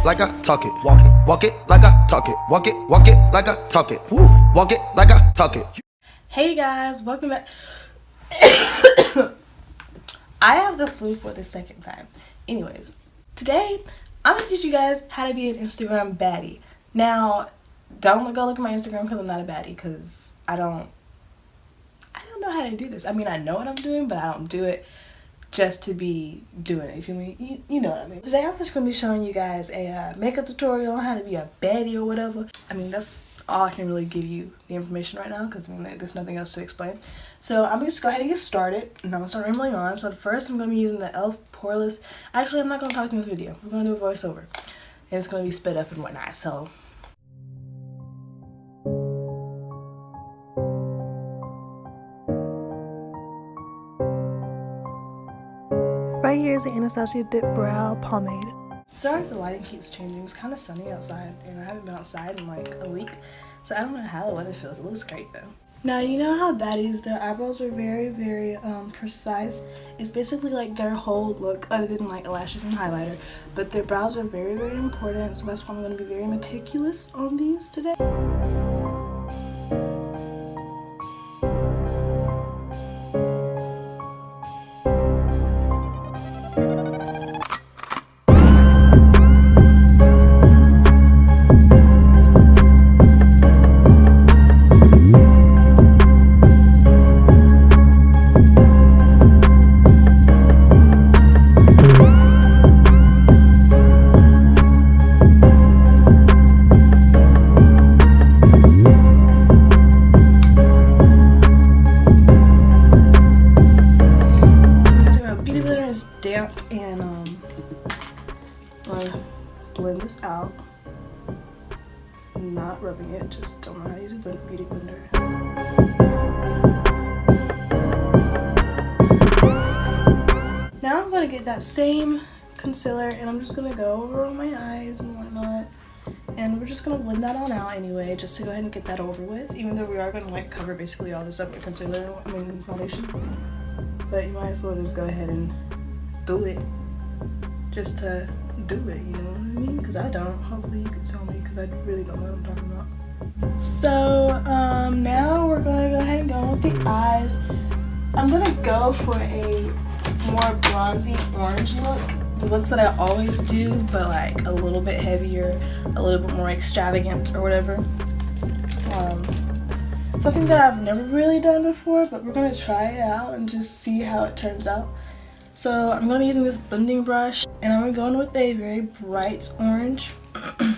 like I talk it. Walk it like I talk it. Walk it like I talk it. Woo. Walk it like I talk it. Hey guys, welcome back. I have the flu for the second time. Anyways, today I'm gonna teach you guys how to be an Instagram baddie. Now, don't go look at my Instagram because I'm not a baddie, because I don't know how to do this. I mean, I know what I'm doing, but I don't do it just to be doing it. If you mean, you know what I mean. Today I'm just gonna be showing you guys a makeup tutorial on how to be a baddie or whatever. I mean, that's all I can really give you the information right now, because I mean, there's nothing else to explain. So I'm gonna just go ahead and get started, and I'm gonna start rambling on. So first I'm gonna be using the e.l.f. Poreless. Actually, I'm not gonna talk in this video. We're gonna do a voiceover, and it's gonna be sped up and whatnot. So right here is the Anastasia Dip Brow Pomade. Sorry if the lighting keeps changing. It's kind of sunny outside, and I haven't been outside in like a week, so I don't know how the weather feels. It looks great though. Now, you know how baddies, their eyebrows are very, very precise. It's basically like their whole look, other than like lashes and highlighter, but their brows are very, very important, so that's why I'm going to be very meticulous on these today. Damp, and I'm gonna blend this out. I'm not rubbing it, just don't know how to use a beauty blender. Now I'm gonna get that same concealer, and I'm just gonna go over on my eyes and whatnot, and we're just gonna blend that on out anyway, just to go ahead and get that over with, even though we are gonna like cover basically all this up with concealer, foundation, but you might as well just go ahead and do it just to do it, you know what I mean? Because I don't. Hopefully you can tell me, because I really don't know what I'm talking about. So now we're gonna go ahead and go with the eyes. I'm gonna go for a more bronzy orange look, the looks that I always do, but like a little bit heavier, a little bit more extravagant or whatever. Something that I've never really done before, but we're gonna try it out and just see how it turns out. So I'm going to be using this blending brush, and I'm going to go in with a very bright orange. Sorry,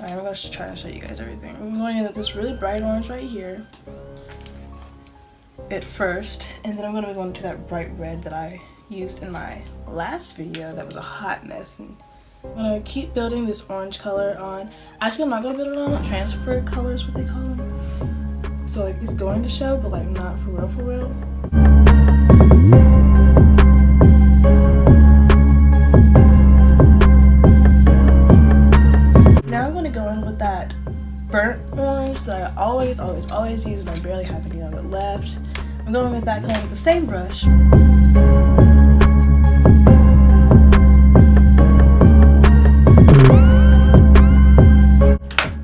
I'm going to try to show you guys everything. I'm going in with this really bright orange right here at first, and then I'm going to go into that bright red that I used in my last video that was a hot mess. And I'm going to keep building this orange color on. Actually, I'm not going to build it on transfer colors, what they call them. So like it's going to show, but like not for real, for real. Burnt orange that I always use, and I barely have any of it left. I'm going with that color with the same brush. I'm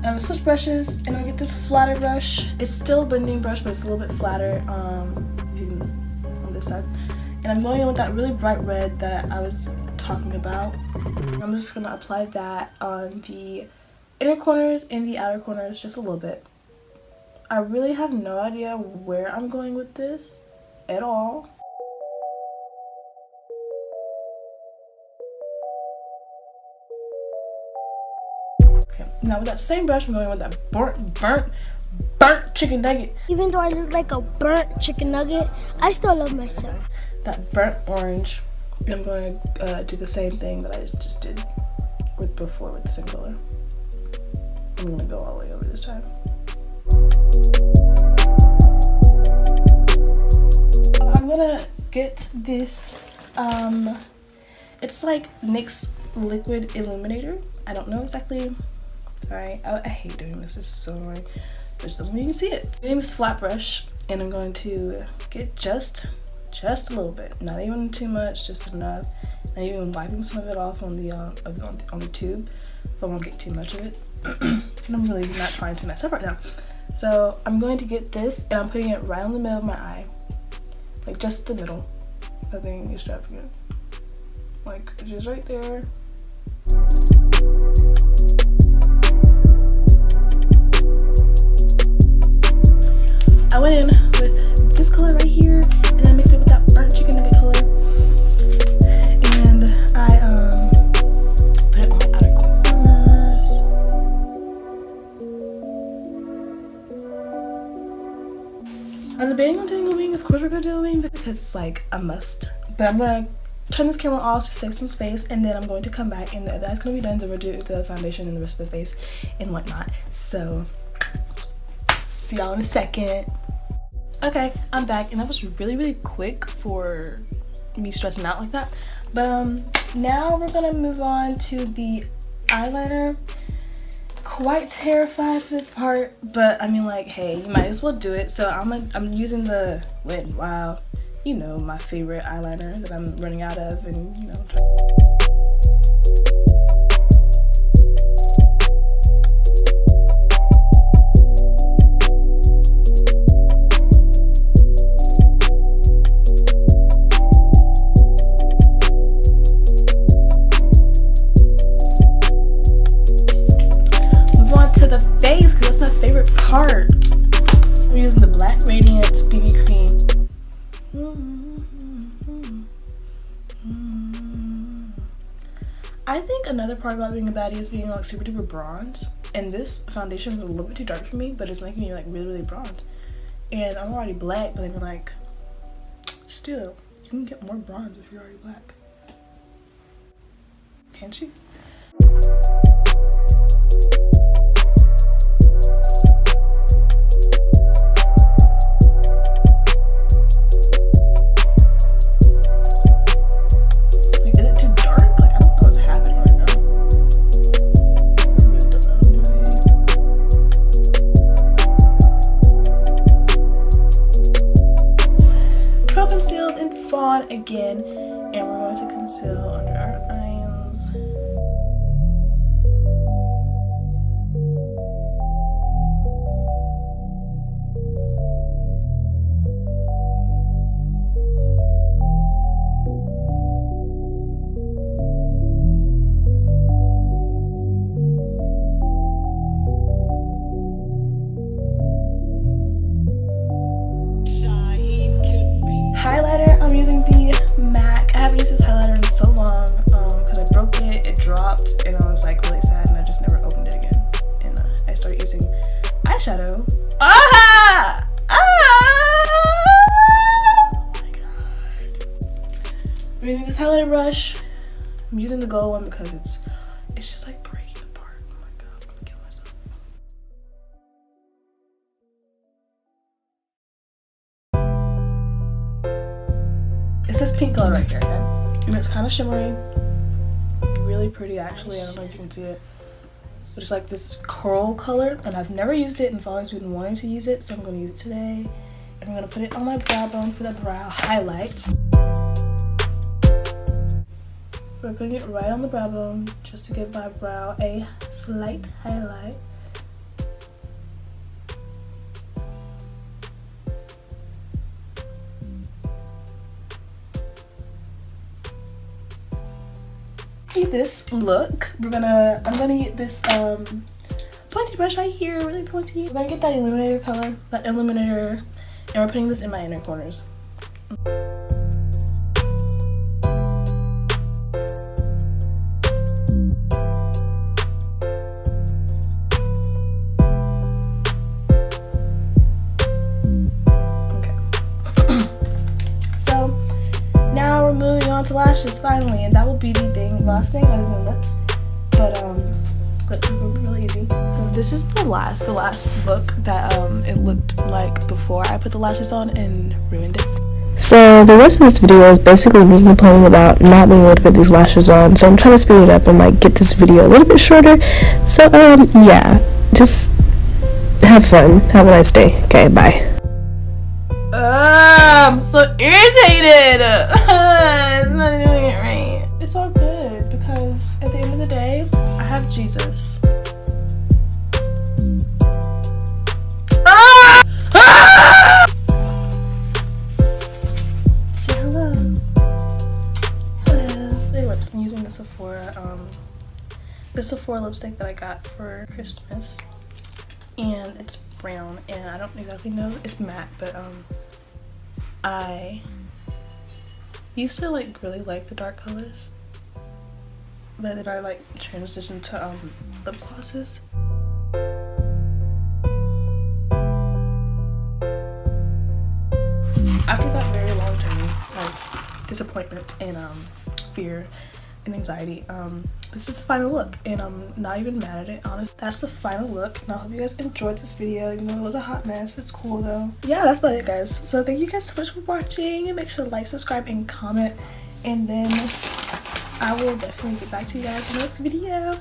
gonna switch brushes, and I'll get this flatter brush. It's still a blending brush, but it's a little bit flatter on this side. And I'm going in with that really bright red that I was talking about. I'm just gonna apply that on the inner corners and the outer corners just a little bit. I really have no idea where I'm going with this at all. Okay, now with that same brush, I'm going with that burnt chicken nugget. Even though I look like a burnt chicken nugget, I still love myself. That burnt orange. And I'm going to do the same thing that I just did before with the same color. I'm gonna go all the way over this time. I'm gonna get this, it's like NYX Liquid Illuminator. I don't know exactly. Sorry, I hate doing this. It's so annoying. There's something you can see it. I'm getting this flat brush, and I'm going to get just a little bit, not even too much, just enough. I'm even wiping some of it off on the tube, but I won't get too much of it. And I'm really not trying to mess up right now. So I'm going to get this, and I'm putting it right on the middle of my eye, like just the middle. I think it's strapped good, like just right there. I went in with this color right here, and then I mixed it with that burnt chicken nugget color, and I put it on my outer corners. I'm debating on doing a wing. Of course we're gonna do a wing because it's like a must. But I'm gonna turn this camera off to save some space, and then I'm going to come back, and the other eye's gonna be done. Then we'll do the foundation and the rest of the face and whatnot. So see y'all in a second. Okay, I'm back, and that was really quick for me stressing out like that. But now we're gonna move on to the eyeliner. Quite terrified for this part, but I mean, like, hey, you might as well do it. So I'm using the Wet n Wild, you know, my favorite eyeliner that I'm running out of, and you know. Part. I'm using the Black Radiance BB cream. I think another part about being a baddie is being like super duper bronze, and this foundation is a little bit too dark for me, but it's making me like really bronze. And I'm already black, but I'm like, still, you can get more bronze if you're already black. Can't you? Again, and we're going to conceal under our eyes. Highlighter, I'm using the MAC. I haven't used this highlighter in so long because I broke it, it dropped, and I was like really sad, and I just never opened it again. And I started using eyeshadow. Ah! Oh my god. I'm using this highlighter brush. I'm using the gold one because it's just like breaking apart. Oh my god, I'm gonna kill myself. It's this pink color right here, okay? And it's kind of shimmery. Really pretty, actually. I don't know if you can see it. But it's like this coral color, and I've never used it, and I've always been wanting to use it, so I'm going to use it today. And I'm going to put it on my brow bone for the brow highlight. We're putting it right on the brow bone just to give my brow a slight highlight. This look, I'm gonna get this pointy brush right here, really pointy. We're gonna get that illuminator color, and we're putting this in my inner corners. To lashes finally, and that will be the last thing other than lips, but lips will be really easy. This is the last look that it looked like before I put the lashes on and ruined it. So the rest of this video is basically me complaining about not being able to put these lashes on, so I'm trying to speed it up and like get this video a little bit shorter. So yeah, just have fun, have a nice day. Okay, bye. I'm so irritated. It's not doing it right. It's all good because at the end of the day, I have Jesus. Say hello. Hello. My lips. I'm using the Sephora lipstick that I got for Christmas, and it's brown, and I don't exactly know. It's matte, but I used to like really like the dark colors, but then I like transitioned to lip glosses. After that very long journey of disappointment and fear and anxiety, this is the final look, and I'm not even mad at it, honestly. That's the final look, and I hope you guys enjoyed this video, even though it was a hot mess. It's cool though. Yeah, that's about it, guys. So thank you guys so much for watching, and make sure to like, subscribe, and comment, and then I will definitely get back to you guys in the next video.